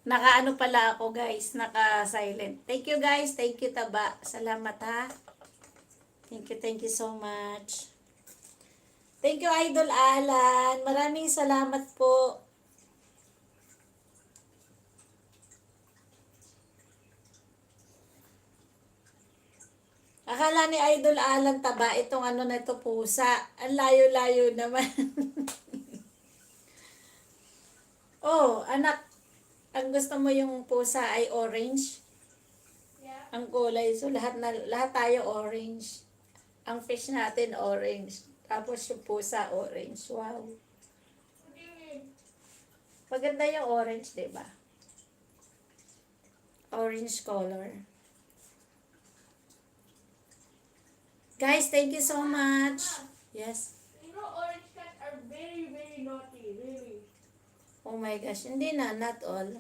Naka-ano pala ako guys, naka-silent. Thank you guys, thank you Taba. Salamat ha. Thank you so much. Thank you Idol Alan. Maraming salamat po. Akala ni Idol Alan Taba itong ano na ito pusa. Ang layo-layo naman. Oh, anak, ang gusto mo yung pusa ay orange? Yeah. Ang kulay. So lahat tayo orange. Ang fish natin orange. Tapos yung pusa orange. Wow. What do you mean? Maganda yung orange, 'di ba? Orange color. Guys, thank you so much. Yes. You know, orange cats are very, very naughty, really. Oh my gosh, hindi na, not all.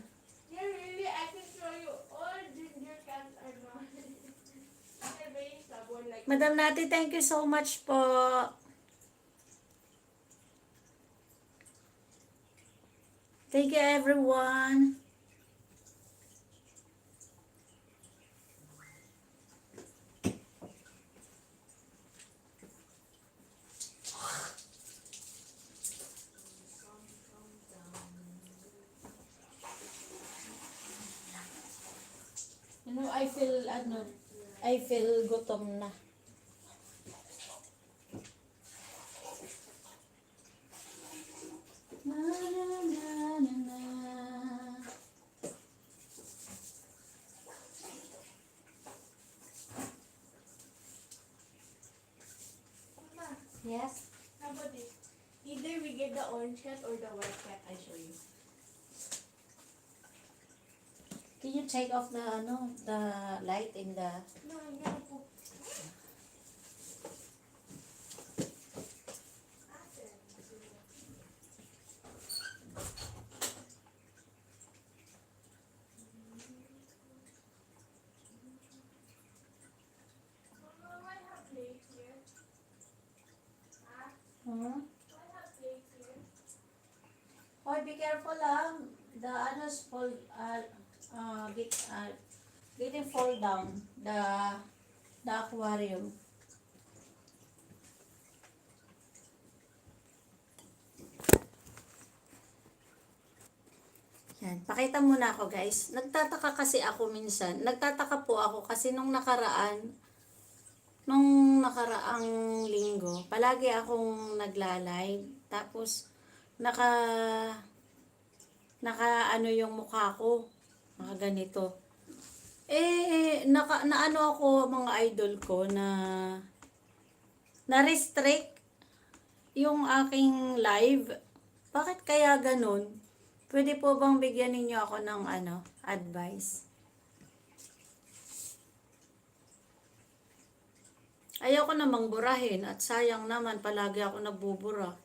Yeah, really, I can show you. All ginger cats are naughty. They're very stubborn, like. Madam Nati, thank you so much po. Thank you everyone. You know, I feel gutom na. Na, na, na, na, na. Mama, Yes? how about this? Either we get the orange cat or the white cat. I show you. Can you take off the light in the... No, I'm gonna put. Mama, why have plates here? Ah, Huh? why have plates here? Hoy, be careful ah. The others fall, getting fall down. The aquarium. Yan, pakita muna ako guys. Nagtataka kasi ako minsan. Nagtataka po ako kasi nung nakaraang linggo, palagi akong nagla-live. Tapos, naka ano yung mukha ko. Naka ganito. Naano ako mga idol ko na-restrict yung aking live. Bakit kaya ganun? Pwede po bang bigyan ninyo ako ng advice? Ayaw ko namang burahin at sayang naman palagi ako nagbubura.